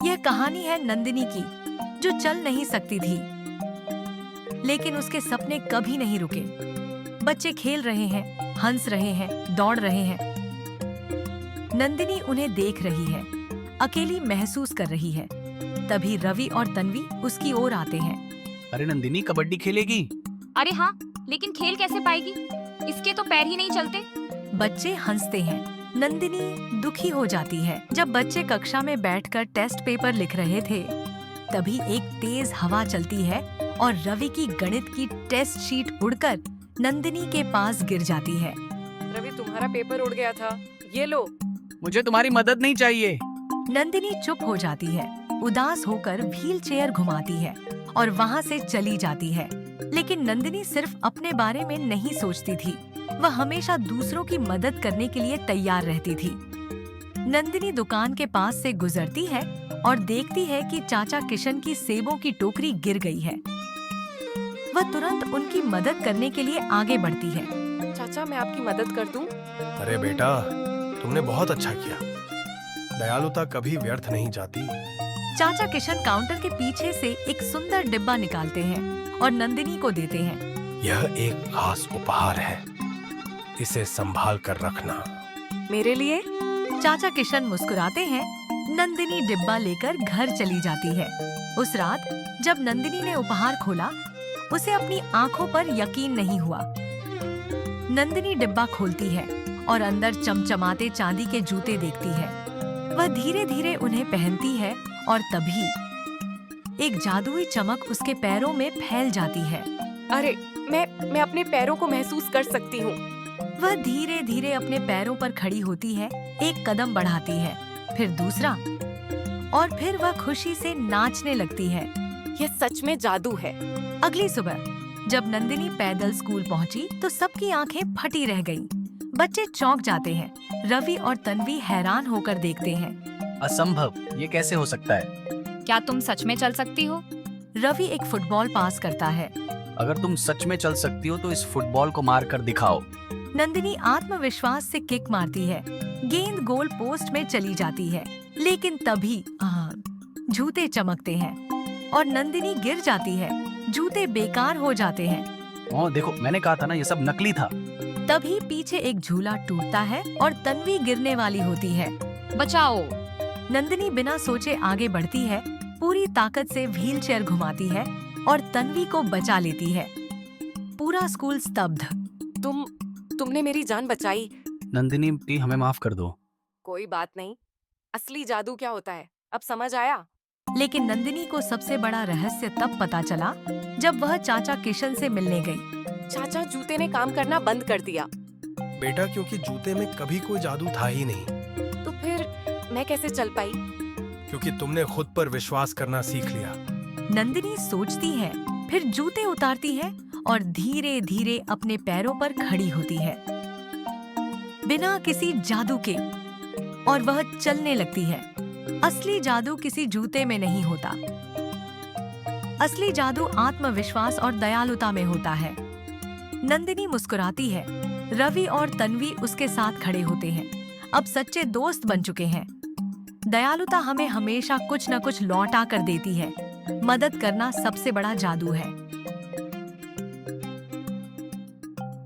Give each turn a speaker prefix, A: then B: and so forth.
A: यह कहानी है नंदिनी की, जो चल नहीं सकती थी, लेकिन उसके सपने कभी नहीं रुके। बच्चे खेल रहे हैं, हंस रहे हैं, दौड़ रहे हैं। नंदिनी उन्हें देख रही है, अकेली महसूस कर रही है। तभी रवि और तन्वी उसकी ओर आते हैं।
B: अरे नंदिनी, कबड्डी खेलेगी?
C: अरे हाँ, लेकिन खेल कैसे पाएगी? इसके तो पैर ही नहीं चलते।
A: बच्चे हंसते हैं। नंदिनी दुखी हो जाती है। जब बच्चे कक्षा में बैठकर टेस्ट पेपर लिख रहे थे, तभी एक तेज हवा चलती है और रवि की गणित की टेस्ट शीट उड़कर नंदिनी के पास गिर जाती है।
D: रवि, तुम्हारा पेपर उड़ गया था, ये लो।
B: मुझे तुम्हारी मदद नहीं चाहिए।
A: नंदिनी चुप हो जाती है, उदास होकर व्हील चेयर घुमाती है और वहाँ से चली जाती है। लेकिन नंदिनी सिर्फ अपने बारे में नहीं सोचती थी, वह हमेशा दूसरों की मदद करने के लिए तैयार रहती थी। नंदिनी दुकान के पास से गुजरती है और देखती है कि चाचा किशन की सेबों की टोकरी गिर गई है। वह तुरंत उनकी मदद करने के लिए आगे बढ़ती है।
D: चाचा, मैं आपकी मदद कर दूं?
E: अरे बेटा, तुमने बहुत अच्छा किया। दयालुता कभी व्यर्थ नहीं जाती।
A: चाचा किशन काउंटर के पीछे से एक सुंदर डिब्बा निकालते हैं और नंदिनी को देते हैं।
E: यह एक खास उपहार है, इसे संभाल कर रखना।
D: मेरे लिए?
A: चाचा किशन मुस्कुराते हैं। नंदिनी डिब्बा लेकर घर चली जाती है। उस रात जब नंदिनी ने उपहार खोला, उसे अपनी आंखों पर यकीन नहीं हुआ। नंदिनी डिब्बा खोलती है और अंदर चमचमाते चांदी के जूते देखती है। वह धीरे धीरे उन्हें पहनती है और तभी एक जादुई चमक उसके पैरों में फैल जाती है।
D: अरे, मैं अपने पैरों को महसूस कर सकती हूँ।
A: वह धीरे धीरे अपने पैरों पर खड़ी होती है, एक कदम बढ़ाती है, फिर दूसरा, और फिर वह खुशी से नाचने लगती है।
D: यह सच में जादू है।
A: अगली सुबह जब नंदिनी पैदल स्कूल पहुंची तो सबकी आंखें फटी रह गईं। बच्चे चौंक जाते हैं। रवि और तन्वी हैरान होकर देखते हैं।
B: असंभव, ये कैसे हो सकता है?
C: क्या तुम सच में चल सकती हो?
A: रवि एक फुटबॉल पास करता है।
B: अगर तुम सच में चल सकती हो तो इस फुटबॉल को मार कर दिखाओ।
A: नंदिनी आत्मविश्वास से किक मारती है। गेंद गोल पोस्ट में चली जाती है, लेकिन तभी जूते चमकते हैं और नंदिनी गिर जाती है। जूते बेकार हो जाते हैं।
B: ओह देखो, मैंने कहा था ना, ये सब नकली था।
A: तभी पीछे एक झूला टूटता है और तन्वी गिरने वाली होती है।
C: बचाओ!
A: नंदिनी बिना सोचे आगे बढ़ती है, पूरी ताकत से व्हील चेयर घुमाती है और तन्वी को बचा लेती है। पूरा स्कूल स्तब्ध।
D: तुमने मेरी जान बचाई।
B: नंदिनी, हमें माफ कर दो।
D: कोई बात नहीं। असली जादू क्या होता है, अब समझ आया?
A: लेकिन नंदिनी को सबसे बड़ा रहस्य तब पता चला जब वह चाचा किशन से मिलने गई।
D: चाचा, जूते ने काम करना बंद कर दिया।
E: बेटा, क्योंकि जूते में कभी कोई जादू था ही नहीं।
D: तो फिर मैं कैसे चल पाई?
E: क्योंकि तुमने खुद पर विश्वास करना सीख लिया।
A: नंदिनी सोचती है, फिर जूते उतारती है और धीरे धीरे अपने पैरों पर खड़ी होती है, बिना किसी जादू के, और वह चलने लगती है। असली जादू किसी जूते में नहीं होता। असली जादू आत्मविश्वास और दयालुता में होता है। नंदिनी मुस्कुराती है। रवि और तन्वी उसके साथ खड़े होते हैं। अब सच्चे दोस्त बन चुके हैं। दयालुता हमें हमेशा कुछ न कुछ लौटा कर देती है। मदद करना सबसे बड़ा जादू है।